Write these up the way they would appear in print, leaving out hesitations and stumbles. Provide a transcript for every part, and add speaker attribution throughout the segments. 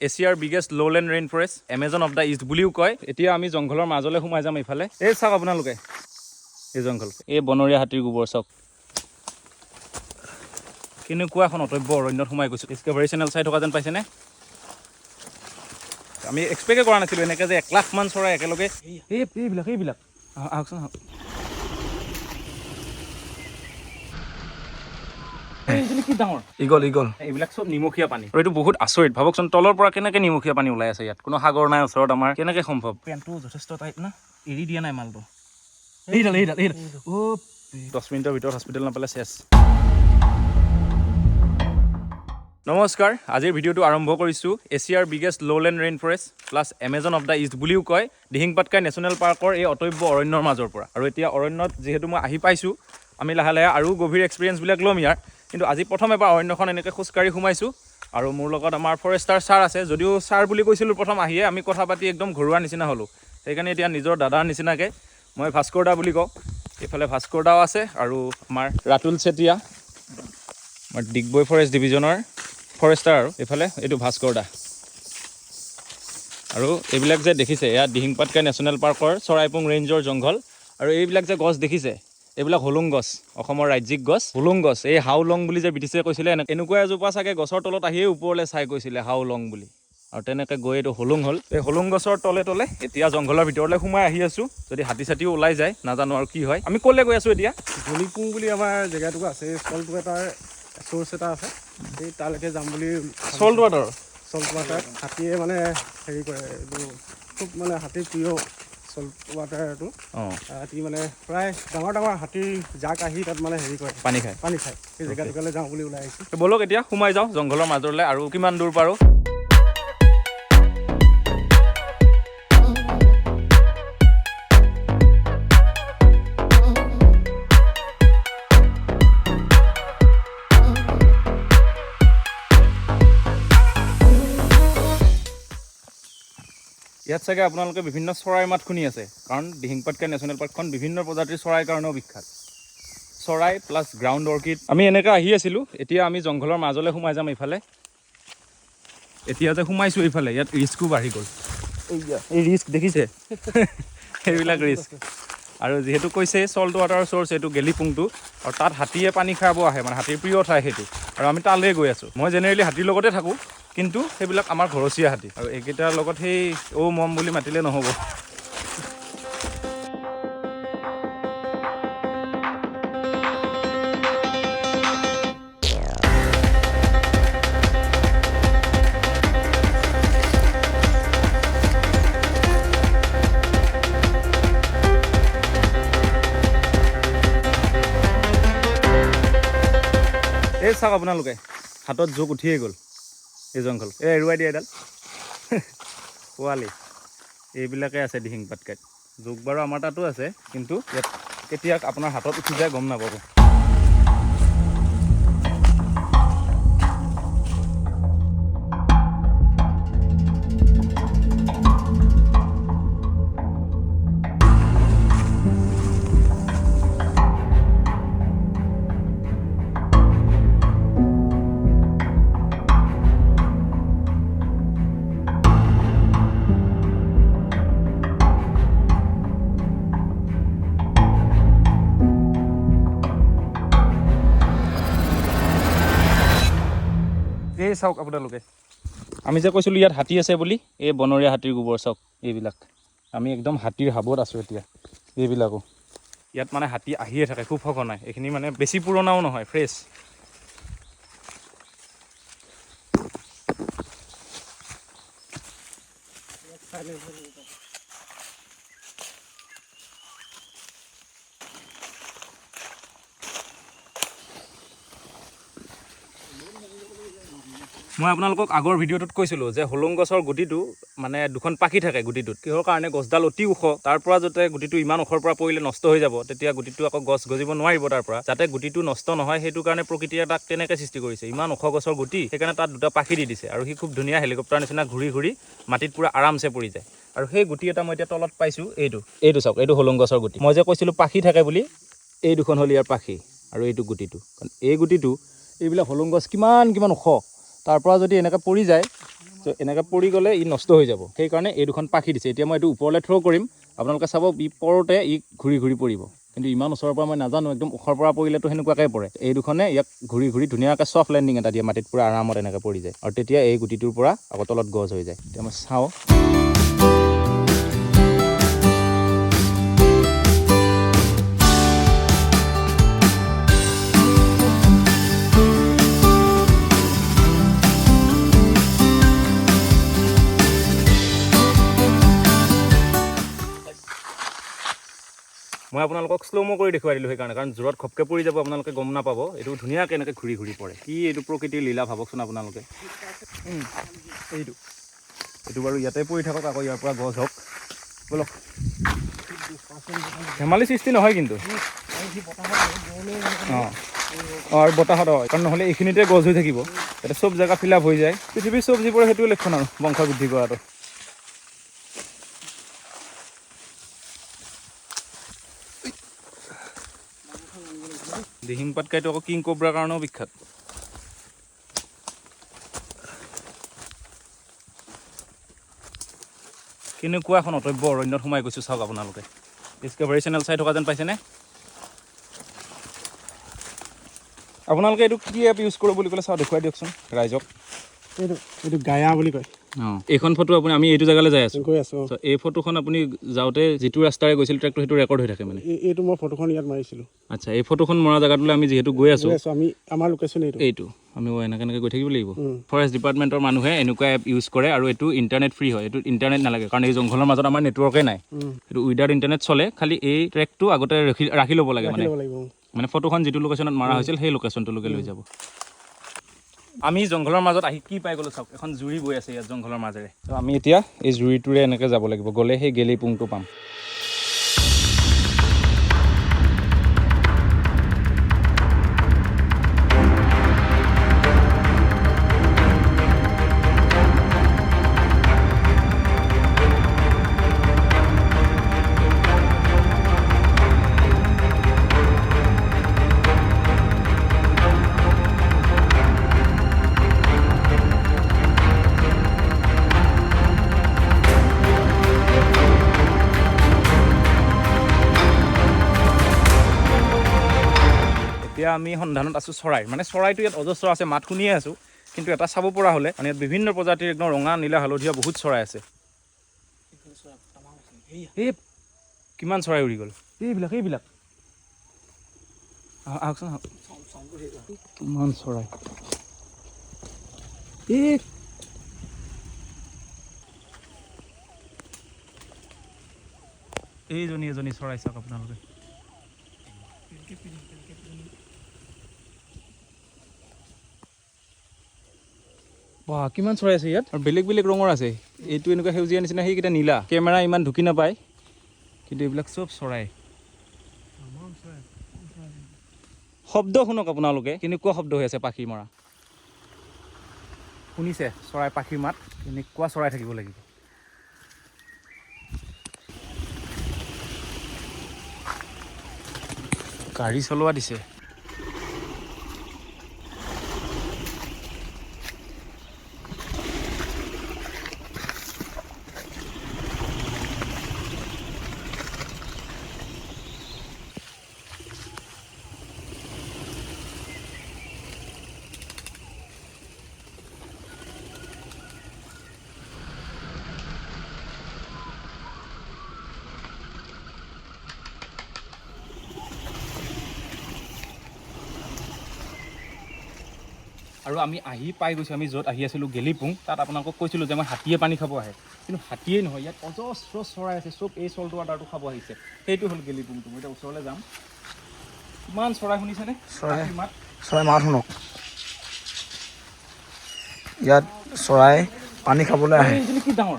Speaker 1: এছিয়াৰ biggest lowland rain forest Amazon of the East বুলিও কয়। এতিয়া আমি জংঘলৰ মাজলৈ সোমাই যাম এইফালে। এই চাওক আপোনালোকে এই জংঘল, এই বনৰীয়া হাতীৰ গোবৰ চাওক। কেনেকুৱা এখন অটব্য অৰণ্যত সোমাই গৈছোঁ। ডিস্কভাৰী চেনেল চাই থকা যেন পাইছেনে? আমি এক্সপেক্টে কৰা নাছিলোঁ এনেকৈ যে 1 লাখ মান চৰাই একেলগে। এইবিলাক আহকচোন আহক। কি ডাঙৰ ইগল এইবিলাক চব নিমখীয়া পানী, আৰু এইটো বহুত আচৰিত। ভাবকচোন তলৰ পৰা কেনেকৈ নিমখীয়া পানী ওলাই আছে। ইয়াত কোনো সাগৰ নাই ওচৰত, আমাৰ কেনেকৈ সম্ভৱ? পেনটো যথেষ্ট টাইট না, এৰি দিয়া নাই মালটো। এইডাল 10 মিনিটৰ ভিতৰত হস্পিটেল নাপালে চেছ। নমস্কাৰ, আজিৰ ভিডিঅ'টো আৰম্ভ কৰিছোঁ এছিয়াৰ biggest lowland rain forest plus Amazon of the East বুলিও কয় দিহিং পাটকাই নেশ্যনেল পাৰ্কৰ এই অটব্য অৰণ্যৰ মাজৰ পৰা। আৰু এতিয়া অৰণ্যত যিহেতু মই আহি পাইছোঁ, আমি লাহে লাহে আৰু গভীৰ এক্সপিৰিয়েঞ্চবিলাক ল'ম ইয়াৰ। কিন্তু আজি প্ৰথম এবাৰ অৰণ্যখন এনেকৈ খোজকাঢ়ি সোমাইছোঁ, আৰু মোৰ লগত আমাৰ ফৰেষ্টাৰ ছাৰ আছে। যদিও ছাৰ বুলি কৈছিলোঁ প্ৰথম আহিয়ে, আমি কথা পাতি একদম ঘৰুৱা নিচিনা হ'লোঁ। সেইকাৰণে এতিয়া নিজৰ দাদাৰ নিচিনাকৈ মই ভাস্কৰ দা বুলি কওঁ। এইফালে ভাস্কৰ দাও আছে, আৰু আমাৰ ৰাতুল চেতিয়া, আমাৰ ডিগবৈ ফৰেষ্ট ডিভিজনৰ ফৰেষ্টাৰ, আৰু এইফালে এইটো ভাস্কৰ দা। আৰু এইবিলাক যে দেখিছে, এয়া দিহিং পাটকাই নেশ্যনেল পাৰ্কৰ চৰাইপুং ৰেঞ্জৰ জংঘল। আৰু এইবিলাক যে গছ দেখিছে, এইবিলাক হোলোং গছ, অসমৰ ৰাজ্যিক গছ হোলোং গছ। এই হাউলং বুলি যে ব্ৰিটিছে কৈছিলে, এনেকুৱা এজোপা চাগে গছৰ তলত আহিয়ে ওপৰলৈ চাই কৈছিলে হাউলং বুলি, আৰু তেনেকৈ গৈ এইটো হোলোং হ'ল। এই হোলোং গছৰ তলে তলে এতিয়া জংঘলৰ ভিতৰলৈ সোমাই আহি আছোঁ। যদি হাতী চাতিও ওলাই যায় নাজানো আৰু কি হয়। আমি ক'লৈ গৈ আছোঁ এতিয়া?
Speaker 2: গলিপুং বুলি আমাৰ জেগাটুকুৰা আছে, চল্ট ৱাটাৰ চ'ৰ্চ এটা আছে, সেই তালৈকে যাম বুলি।
Speaker 1: চল্ট ৱাটাৰ
Speaker 2: হাতীয়ে মানে হেৰি কৰে, এইটো খুব মানে হাতীৰ প্ৰিয় চল্ট ৱাটাৰটো। হাতী মানে প্ৰায় ডাঙৰ ডাঙৰ হাতীৰ জাক আহি তাত মানে হেৰি কৰে, পানী খায়। সেই জেগাটুকুৰালৈ যাওঁ বুলি ওলাই আহিছোঁ।
Speaker 1: ব'লক এতিয়া সোমাই যাওঁ জংঘলৰ মাজলৈ, আৰু কিমান দূৰ পাৰোঁ। ইয়াত চাগে আপোনালোকে বিভিন্ন চৰাইৰ মাত শুনি আছে, কাৰণ দিহিং পাটকাই নেশ্যনেল পাৰ্কখন বিভিন্ন প্ৰজাতিৰ চৰাইৰ কাৰণেও বিখ্যাত। চৰাই প্লাছ গ্ৰাউণ্ড অৰ্কিড। আমি এনেকৈ আহি আছিলোঁ, এতিয়া আমি জংঘলৰ মাজলৈ সোমাই যাম এইফালে। এতিয়া যে সোমাইছোঁ এইফালে, ইয়াত ৰিস্কো বাঢ়ি গ'ল। এই ৰিস্ক দেখিছে? সেইবিলাক ৰিস্ক। আৰু যিহেতু কৈছে চল্ট ৱাটাৰৰ চ'ৰ্চ এইটো গেলিপুংটো, আৰু তাত হাতীয়ে পানী খাব আহে, মানে হাতীৰ প্ৰিয় ঠাই সেইটো। আৰু আমি তালৈ গৈ আছোঁ। মই জেনেৰেলি হাতীৰ লগতে থাকোঁ, কিন্তু সেইবিলাক আমাৰ ঘৰচীয়া হাতী, আৰু এইকেইটাৰ লগত সেই মম বুলি মাতিলে নহ'ব। এই চাওক আপোনালোকে, হাতত জোক উঠিয়ে গ'ল। এই জংঘল এৰুৱাই দিয়ে এডাল পোৱালি। এইবিলাকে আছে দিহিং পাটকাইত। জোক বাৰু আমাৰ তাতো আছে, কিন্তু ইয়াত কেতিয়া আপোনাৰ হাতত উঠি যায় গম নাপাব। এই চাওক আপোনালোকে, আমি যে কৈছিলোঁ ইয়াত হাতী আছে বুলি, এই বনৰীয়া হাতীৰ গোবৰ চাওক। এইবিলাক আমি একদম হাতীৰ হাবত আছোঁ এতিয়া। এইবিলাকো ইয়াত মানে হাতী আহিয়ে থাকে খুব সঘনাই। এইখিনি মানে বেছি পুৰণাও নহয়, ফ্ৰেছ। মই আপোনালোকক আগৰ ভিডিঅ'টোত কৈছিলোঁ যে হোলোং গছৰ গুটিটো মানে দুখন পাখি থাকে গুটিটোত। কিহৰ কাৰণে? গছডাল অতি ওখ, তাৰ পৰা যাতে গুটিটো ইমান ওখৰ পৰা পৰিলে নষ্ট হৈ যাব, তেতিয়া গুটিটো আকৌ গছ গজিব নোৱাৰিব তাৰ পৰা। যাতে গুটিটো নষ্ট নহয় সেইটো কাৰণে প্ৰকৃতিয়ে তাক তেনেকৈ সৃষ্টি কৰিছে, ইমান ওখ গছৰ গুটি। সেইকাৰণে তাত দুটা পাখি দি দিছে, আৰু সি খুব ধুনীয়া হেলিকপ্টাৰ নিচিনা ঘূৰি ঘূৰি মাটিত পূৰা আৰামছে পৰি যায়। আৰু সেই গুটি এটা মই এতিয়া তলত পাইছোঁ, এইটো চাওক, এইটো হোলোং গছৰ গুটি। মই যে কৈছিলোঁ পাখি থাকে বুলি, এই দুখন হ'ল ইয়াৰ পাখি, আৰু এইটো গুটিটো। কাৰণ এই গুটিটো, এইবিলাক হোলোং গছ কিমান ওখ, তাৰ পৰা যদি এনেকৈ পৰি যায়, তো এনেকৈ পৰি গ'লে ই নষ্ট হৈ যাব, সেইকাৰণে এই দুখন পাখি দিছে। এতিয়া মই এইটো ওপৰলৈ থ্ৰ' কৰিম, আপোনালোকে চাব ই পৰোঁতে ই ঘূৰি ঘূৰি পৰিব, কিন্তু ইমান ওচৰৰ পৰা মই নাজানো, একদম ওখৰ পৰা পৰিলেতো সেনেকুৱাকৈ পৰে। এই দুখনে ইয়াক ঘূৰি ঘূৰি ধুনীয়াকৈ ছফ্ট লেণ্ডিং এটা দিয়ে, মাটিত পূৰা আৰামত এনেকৈ পৰি যায়, আৰু তেতিয়া এই গুটিটোৰ পৰা আকৌ তলত গছ হৈ যায়। এতিয়া মই চাওঁ, মই আপোনালোকক শ্ল' কৰি দেখুৱাই দিলোঁ সেইকাৰণে, কাৰণ জোৰত খপকৈ পৰি যাব, আপোনালোকে গম নাপাব। এইটো ধুনীয়াকৈ এনেকৈ ঘূৰি ঘূৰি পৰে। কি এইটো প্ৰকৃতিৰ লীলা ভাবকচোন আপোনালোকে। এইটো বাৰু ইয়াতে পৰি থাকক, আকৌ ইয়াৰ পৰা গছ হওক, বলক। ধেমালি সৃষ্টি নহয় কিন্তু। আৰু বতাহত হয়, কাৰণ নহ'লে এইখিনিতে গছ হৈ থাকিব, যাতে চব জেগা ফিল আপ হৈ যায়। পৃথিৱীৰ চব যিবোৰে সেইটোৱে লক্ষণ আৰু বংশ বৃদ্ধি কৰাটো। দিহিং পাটকাইটো আকৌ কিং কোব্ৰাৰ কাৰণেও বিখ্যাত। কেনেকুৱা এখন অটব্য অৰণ্যত সোমাই গৈছোঁ চাওক আপোনালোকে। ডিস্কভাৰী চেনেল চাই থকা যেন পাইছেনে? আপোনালোকে এইটো কি এপ ইউজ কৰোঁ বুলি ক'লে চাওঁ, দেখুৱাই দিয়কচোন ৰাইজক।
Speaker 2: এইটো গায়া বুলি কয়।
Speaker 1: এইখন ফটো আমি এইটো জেগালৈ যাই আছোঁ,
Speaker 2: গৈ আছোঁ।
Speaker 1: এই ফটোখন আপুনি যাওঁতে যিটো ৰাস্তাৰে গৈছিল ট্ৰেকটো, সেইটো ৰেকৰ্ড হৈ থাকে মানে।
Speaker 2: এইটো মই ফটোখন ইয়াত মাৰিছিলোঁ।
Speaker 1: আচ্ছা, এই ফটোখন মৰা জেগাটোলৈ আমি যিহেতু গৈ আছোঁ,
Speaker 2: আমি আমাৰ লোকেশ্যন এইটো
Speaker 1: আমি এনেকৈ গৈ থাকিব লাগিব। ফৰেষ্ট ডিপাৰ্টমেণ্টৰ মানুহে এনেকুৱা এপ ইউজ কৰে, আৰু এইটো ইণ্টাৰনেট ফ্ৰী হয়। এইটো ইণ্টাৰনেট নালাগে, কাৰণ এই জংঘলৰ মাজত আমাৰ নেটৱৰ্কে নাই। এইটো উইদাউট ইণ্টাৰনেট চলে। খালি এই ট্ৰেকটো আগতে ৰাখি ল'ব লাগে, মানে ফটোখন যিটো লোকেশ্যনত মাৰা হৈছিল সেই লোকেশ্যনটোলৈকে লৈ যাব। আমি জংঘলৰ মাজত আহি কি পাই গ'লোঁ চাওক, এখন জুৰি বৈ আছে ইয়াত জংঘলৰ মাজেৰে। তো আমি এতিয়া এই জুৰিটোৰে এনেকৈ যাব লাগিব, গ'লে সেই গেলিপুংটো পাম। এতিয়া আমি সন্ধানত আছোঁ চৰাই, মানে চৰাইটো ইয়াত অজস্ৰ আছে, মাত শুনিয়ে আছোঁ, কিন্তু এটা চাব পৰা হ'লে, মানে ইয়াত বিভিন্ন প্ৰজাতিৰ একদম ৰঙা, নীলা, হালধীয়া বহুত চৰাই আছে। এই কিমান চৰাই উৰি গ'ল, এইবিলাক আহকচোন, কিমান চৰাই। এজনী চৰাই চাওক আপোনালোকে। বাহ, কিমান চৰাই আছে ইয়াত, আৰু বেলেগ বেলেগ ৰঙৰ আছে। এইটো এনেকুৱা সেউজীয়া নিচিনা, সেইকেইটা নীলা। কেমেৰা ইমান ঢুকি নাপায়, কিন্তু এইবিলাক চব চৰাই। শব্দ শুনক আপোনালোকে, কেনেকুৱা শব্দ হৈ আছে পাখি মৰা। শুনিছে চৰাই পাখিৰ মাত, কেনেকুৱা চৰাই থাকিব লাগিব। গাড়ী চলোৱা দিছে। আৰু আমি আহি পাই গৈছোঁ, আমি য'ত আহি আছিলোঁ গেলিপুং, তাত আপোনালোকক কৈছিলোঁ যে মই হাতীয়ে পানী খাব আহে, কিন্তু হাতীয়েই নহয়, ইয়াত অজস্ৰ চৰাই আছে, চব এই চলটো আদাৰটো খাব আহিছে। সেইটো হ'ল গেলিপুংটো। মই এতিয়া ওচৰলৈ যাম। কিমান চৰাই শুনিছেনে? চৰাই মাত শুনক।
Speaker 2: ইয়াত চৰাই পানী খাবলৈ আহে।
Speaker 1: কি ডাঙৰ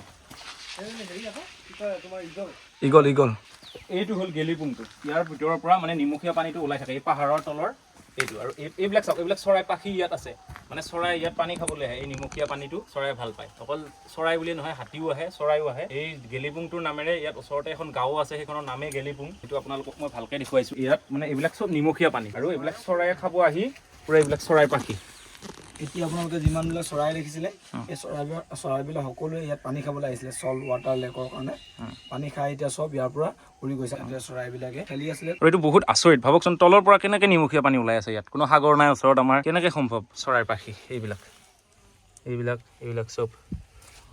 Speaker 2: ইগল।
Speaker 1: এইটো হ'ল গেলিপুংটো। ইয়াৰ ভিতৰৰ পৰা মানে নিমখীয়া পানীটো ওলাই থাকে, এই পাহাৰৰ তলৰ এইটো। আৰু এইবিলাক চাওক, এইবিলাক চৰাই পাখি ইয়াত আছে, মানে চৰাই ইয়াত পানী খাবলৈ আহে। এই নিমখীয়া পানীটো চৰাই ভাল পায়। অকল চৰাই বুলিয়ে নহয়, হাতীও আহে, চৰাইও আহে। এই গেলিপুংটোৰ নামেৰে ইয়াত ওচৰতে এখন গাঁও আছে, সেইখনৰ নামে গেলিপুং। সেইটো আপোনালোকক মই ভালকৈ দেখুৱাইছোঁ। ইয়াত মানে এইবিলাক চব নিমখীয়া পানী, আৰু এইবিলাক চৰায়ে খাব আহি পূৰা এইবিলাক চৰাই পাখি।
Speaker 3: এতিয়া আপোনালোকে যিমানবিলাক চৰাই দেখিছিলে এই চৰাইবিলাক সকলোৱে ইয়াত পানী খাবলৈ আহিছিলে চল্ট ৱাটাৰ লেকৰ কাৰণে পানী খাই এতিয়া চব ইয়াৰ পৰা উৰি গৈছে এতিয়া চৰাইবিলাকে খেলি আছিলে
Speaker 1: আৰু এইটো বহুত আচৰিত ভাবকচোন তলৰ পৰা কেনেকৈ নিমখীয়া পানী ওলাই আছে ইয়াত কোনো সাগৰ নাই ওচৰত আমাৰ কেনেকৈ সম্ভৱ চৰাইৰ পাখি এইবিলাক চব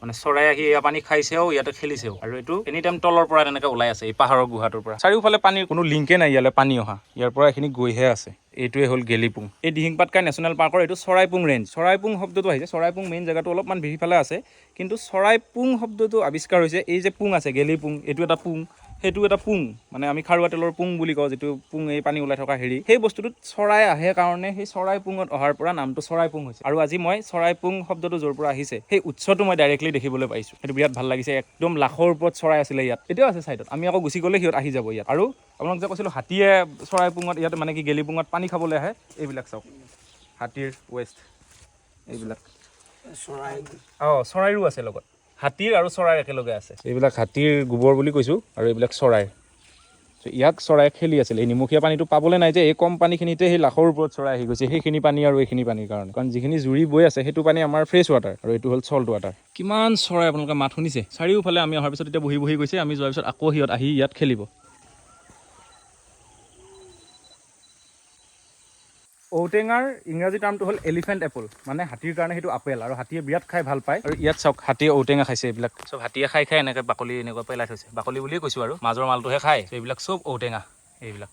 Speaker 1: মানে চৰাই আহি এয়া পানী খাইছেও ইয়াতে খেলিছেও আৰু এইটো এনি টাইম তলৰ পৰা তেনেকৈ ওলাই আছে এই পাহাৰৰ গুহাটোৰ পৰা চাৰিওফালে পানীৰ কোনো লিংকে নাই ইয়ালৈ পানী অহা ইয়াৰ পৰা এইখিনি গৈহে আছে এইটোৱে হ'ল গেলিপুং এই দিহিং পাটকাই নেশ্যনেল পাৰ্কৰ এইটো চৰাইপুং ৰেঞ্জ চৰাইপুং শব্দটো আহিছে চৰাইপুং মেইন জেগাটো অলপমান ভিৰিফালে আছে কিন্তু চৰাইপুং শব্দটো আৱিষ্কাৰ হৈছে এই যে পুং আছে গেলিপুং এইটো এটা পুং সেইটো এটা পুং মানে আমি খাৰুৱা তেলৰ পুং বুলি কওঁ যিটো পুং এই পানী ওলাই থকা হেৰি সেই বস্তুটোত চৰাই আহে কাৰণে সেই চৰাই পুঙত অহাৰ পৰা নামটো চৰাইপুং হৈছে আৰু আজি মই চৰাইপুং শব্দটো য'ৰ পৰা আহিছে সেই উৎসটো মই ডাইৰেক্টলি দেখিবলৈ পাইছোঁ সেইটো বিৰাট ভাল লাগিছে একদম লাখৰ ওপৰত চৰাই আছিলে ইয়াত এতিয়াও আছে ছাইডত আমি আকৌ গুচি গ'লে সিহঁত আহি যাব ইয়াত আৰু আপোনালোক যে কৈছিলোঁ হাতীয়ে চৰাইপুঙত ইয়াত মানে কি গেলিপুঙত পানী খাবলৈ আহে এইবিলাক চাওক হাতীৰ ৱেষ্ট এইবিলাক চৰাইৰো আছে লগত হাতীৰ আৰু চৰাইৰ একেলগে আছে এইবিলাক হাতীৰ গোবৰ বুলি কৈছোঁ আৰু এইবিলাক চৰাইৰ ইয়াক চৰাই খেলি আছিলে এই নিমখীয়া পানীটো পাবলৈ নাই যে এই কম পানীখিনিতে সেই লাখৰ ওপৰত চৰাই আহি গৈছে সেইখিনি পানী আৰু এইখিনি পানীৰ কাৰণে কাৰণ যিখিনি জুৰি বৈ আছে সেইটো পানী আমাৰ ফ্ৰেছ ৱাটাৰ আৰু এইটো হ'ল চল্ট ৱাটাৰ কিমান চৰাই আপোনালোকে মাত শুনিছে চাৰিওফালে আমি অহাৰ পিছত এতিয়া বহি গৈছে আমি যোৱাৰ পিছত আকৌ সিহঁত আহি ইয়াত খেলিব ঔটেঙাৰ ইংৰাজী টাৰ্মটো হ'ল এলিফেণ্ট এপল মানে হাতীৰ কাৰণে সেইটো আপেল আৰু হাতীয়ে বিৰাট খাই ভাল পায় আৰু ইয়াত চাওক হাতীয়ে ঔটেঙা খাইছে এইবিলাক চব হাতীয়ে খাই এনেকৈ বাকলি এনেকুৱা পেলাই থৈছে বাকলি বুলিয়ে কৈছোঁ আৰু মাজৰ মালটোহে খায় এইবিলাক চব ঔটেঙা এইবিলাক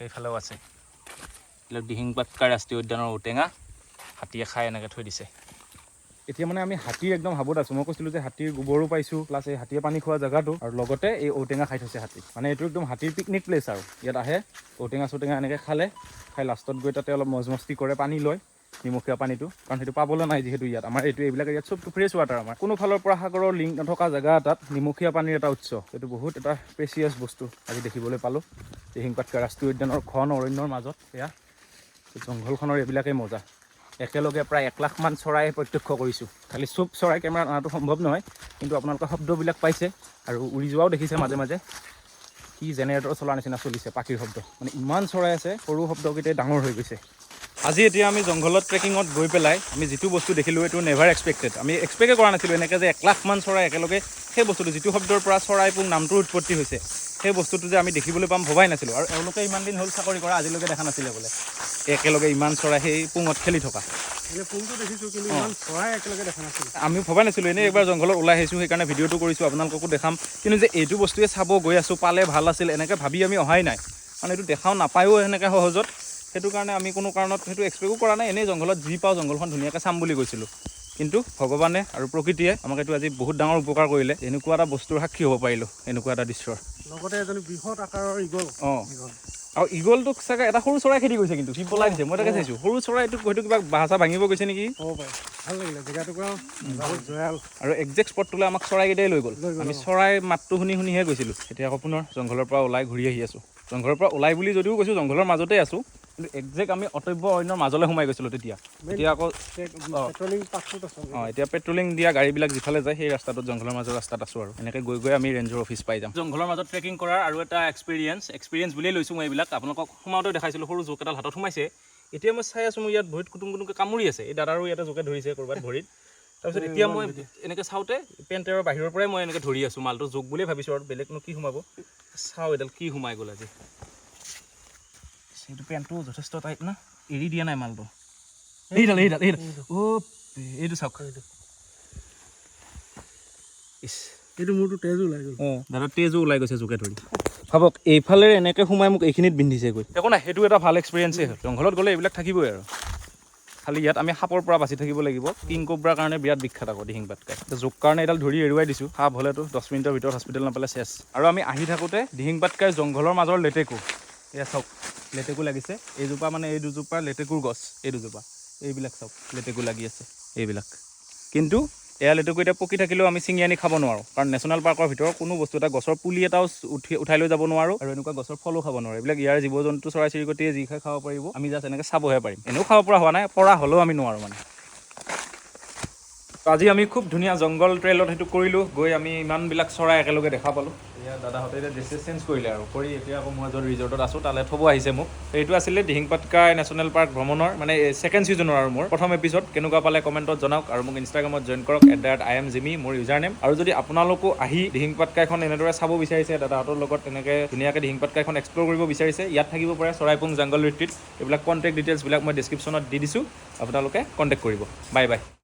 Speaker 1: এইফালেও আছে এইবিলাক দিহিং পাটকাই ৰাষ্ট্ৰীয় উদ্যানৰ ঔটেঙা হাতীয়ে খাই এনেকৈ থৈ দিছে এতিয়া মানে আমি হাতীৰ একদম হাবত আছোঁ মই কৈছিলোঁ যে হাতীৰ গোবৰো পাইছোঁ প্লাছ এই হাতীয়ে পানী খোৱা জেগাটো আৰু লগতে এই ঔটেঙা খাই থৈছে হাতী মানে এইটো একদম হাতীৰ পিকনিক প্লেচ আৰু ইয়াত আহে ঔটেঙা চৌটেঙা এনেকৈ খাই লাষ্টত গৈ তাতে অলপ মজ মস্তি কৰে পানী লয় নিমখীয়া পানীটো কাৰণ সেইটো পাবলৈ নাই যিহেতু ইয়াত আমাৰ এইবিলাক ইয়াত চবটো ফ্ৰেছ ৱাটাৰ আমাৰ কোনো ফালৰ পৰা সাগৰৰ লিংক নথকা জেগা এটাত নিমখীয়া পানীৰ এটা উৎস এইটো বহুত এটা প্ৰেচিয়াছ বস্তু আজি দেখিবলৈ পালোঁ দিহিং পাটকাই ৰাষ্ট্ৰীয় উদ্যানৰ ঘন অৰণ্যৰ মাজত এয়া জংঘলখনৰ এইবিলাকেই মজা একেলগে প্ৰায় 1 লাখ মান চৰাই প্ৰত্যক্ষ কৰিছোঁ খালি চব চৰাই কেমেৰাত অনাটো সম্ভৱ নহয় কিন্তু আপোনালোকে শব্দবিলাক পাইছে আৰু উৰি যোৱাও দেখিছে মাজে মাজে কি জেনেৰেটৰ চলাৰ নিচিনা চলিছে পাখিৰ শব্দ মানে ইমান চৰাই আছে সৰু শব্দকেইটাই ডাঙৰ হৈ গৈছে আজি এতিয়া আমি জংঘলত ট্ৰেকিঙত গৈ পেলাই আমি যিটো বস্তু দেখিলোঁ এইটো নেভাৰ এক্সপেক্টেড আমি এক্সপেক্টে কৰা নাছিলোঁ এনেকৈ যে 1 লাখ মান চৰাই একেলগে সেই বস্তুটো যিটো শব্দৰ পৰা চৰাইপুং নামটোৰ উৎপত্তি হৈছে সেই বস্তুটো যে আমি দেখিবলৈ পাম ভবাই নাছিলোঁ আৰু এওঁলোকে ইমান দিন হ'ল চাকৰি কৰা আজিলৈকে দেখা নাছিলে বোলে একেলগে ইমান চৰাই সেই পুঙত খেলি থকা আমি ভবাই নাছিলোঁ এনেই একবাৰ জংঘলত ওলাই আহিছোঁ সেইকাৰণে ভিডিঅ'টো কৰিছোঁ আপোনালোককো দেখাম কিন্তু যে এইটো বস্তুৱে চাব গৈ আছোঁ পালে ভাল আছিল এনেকৈ ভাবি আমি অহাই নাই কাৰণ এইটো দেখাও নাপায়ো সেনেকৈ সহজত সেইটো কাৰণে আমি কোনো কাৰণত সেইটো এক্সপেক্টো কৰা নাই এনেই জংঘলত যি পাওঁ জংঘলখন ধুনীয়াকৈ চাম বুলি গৈছিলোঁ কিন্তু ভগৱানে আৰু প্ৰকৃতিয়ে আমাক এইটো আজি বহুত ডাঙৰ উপকাৰ কৰিলে এনেকুৱা এটা বস্তুৰ সাক্ষী হ'ব পাৰিলোঁ এনেকুৱা এটা দৃশ্যৰ লগতে এজনী বৃহৎ আকাৰৰ ইগল আৰু ইগলটোক চাগে এটা সৰু চৰাই খেদি গৈছে কিন্তু সি পলাই দিছে মই তাকে চাইছোঁ সৰু চৰাইটোক হয়তো কিবা বাহা ভাঙিব গৈছে নেকি ভাল লাগিলে জেগাটুকুৰা আৰু একজেক্ট স্পটটোলৈ আমাক চৰাইকেইটাই লৈ গ'ল আমি চৰাই মাতটো শুনিহে গৈছিলোঁ এতিয়া আকৌ পুনৰ জংঘলৰ পৰা ওলাই ঘূৰি আহি আছোঁ জংঘলৰ পৰা ওলাই বুলি যদিও কৈছোঁ জংঘলৰ মাজতে আছোঁ কিন্তু একজেক্ট আমি অটব্য অৰণ্যৰ মাজলৈ সোমাই গৈছিলোঁ তেতিয়া আকৌ এতিয়া পেট্ৰলিং দিয়া গাড়ীবিলাক যিফালে যায় সেই ৰাস্তাটোত জংঘলৰ মাজৰ ৰাস্তাত আছোঁ আৰু এনেকৈ গৈ আমি ৰেঞ্জৰ অফিচ পাই যাম জংঘলৰ মাজত ট্ৰেকিং কৰাৰ আৰু এটা এক্সপিৰিয়েঞ্চ বুলিয়েই লৈছোঁ মই এইবিলাক আপোনালোকক সোমাওঁতেও দেখাইছিলোঁ সৰু জোক এডাল হাতত সোমাইছে এতিয়া মই চাই আছোঁ মোৰ ইয়াত ভৰিত কুটুমকৈ কামুৰি আছে এই দাদাৰো ইয়াতে জোকে ধৰিছে ক'ৰবাত ভৰিত তাৰপিছত এতিয়া মই এনেকৈ চাওঁতে পেণ্টেৰৰ বাহিৰৰ পৰাই মই এনেকৈ ধৰি আছোঁ মালটো জোক বুলিয়ে ভাবিছোঁ আৰু বেলেগনো কি সোমাব চাওঁ এডাল কি সোমাই গ'ল আজি এইটো পেণ্টটো যথেষ্ট টাইট না এৰি দিয়া নাই মালটো এইডাল এইটো চাওক এইটো মোৰতো তেজো ওলাই গ'ল দাদা তেজো ওলাই গৈছে জোকে ধৰি ভাবক এইফালে এনেকৈ সোমাই মোক এইখিনিত বিন্ধিছেগৈ একো নাই সেইটো এটা ভাল এক্সপিৰিয়েঞ্চেই হ'ল জংঘলত গ'লে এইবিলাক থাকিবই আৰু খালি ইয়াত আমি সাপৰ পৰা বাচি থাকিব লাগিব কিং কোব্ৰাৰ কাৰণে বিৰাট বিখ্যাত আকৌ দিহিং পাটকাই জোক কাৰণে এডাল ধৰি এৰুৱাই দিছোঁ সাপ হ'লেতো 10 মিনিটৰ ভিতৰত হস্পিটেল নাপালে চেছ আৰু আমি আহি থাকোঁতে দিহিং পাটকাই জংঘলৰ মাজৰ লেটেকু এয়া চাওক লেটেকু লাগিছে এইজোপা মানে এই দুজোপা লেটেকুৰ গছ এই দুজোপা এইবিলাক চাওক লেটেকু লাগি আছে এইবিলাক কিন্তু এয়া লেটেকু এতিয়া পকি থাকিলেও আমি ছিঙি আনি খাব নোৱাৰোঁ কাৰণ নেশ্যনেল পাৰ্কৰ ভিতৰত কোনো বস্তু এটা গছৰ পুলি এটাও উঠাই লৈ যাব নোৱাৰোঁ আৰু এনেকুৱা গছৰ ফলো খাব নোৱাৰোঁ এইবিলাক ইয়াৰ জীৱ জন্তু চৰাই চিৰিকটিয়ে যি খাই খাব পাৰিব আমি জাষ্ট এনেকৈ চাবহে পাৰিম এনেও খাব পৰা হোৱা নাই পৰা হ'লেও আমি নোৱাৰোঁ মানে আজি আমি খুব ধুনীয়া জংঘল ট্ৰেইলত সেইটো কৰিলোঁ গৈ আমি ইমানবিলাক চৰাই একেলগে দেখা পালোঁ এতিয়া দাদাহঁতে এতিয়া ড্ৰেছেছ চেঞ্জ কৰিলে আৰু কৰি এতিয়া আকৌ মই য'ত ৰিজৰ্টত আছোঁ তালৈ থ'ব আহিছে মোক। এইটো আছিলে দিহিং পাটকাই নেশ্যনেল পাৰ্ক ভ্ৰমণৰ মানে ছেকেণ্ড ছিজনৰ আৰু মোৰ প্ৰথম এপিছড। কেনেকুৱা পালে কমেণ্টত জনাওক আৰু মোক ইনষ্টাগ্ৰামত জইন কৰক @IamJimmy মোৰ ইউজাৰ নেম। আৰু যদি আপোনালোকো আহি দিহিং পাটকাইখন এনেদৰে চাব বিচাৰিছে, দাদাহঁতৰ লগত তেনেকৈ ধুনীয়াকৈ দিহিং পাটকাইখন এক্সপ্ল'ৰ কৰিব বিচাৰিছে, ইয়াত থাকিব পাৰে চৰাইপুং জংগল ৰিট্ৰিট। এইবিলাক কণ্টেক্ট ডিটেইলছবিলাক মই ডিছক্ৰিপশ্যনত দি দিছোঁ, আপোনালোকে কণ্টেক্ট কৰিব। Bye bye.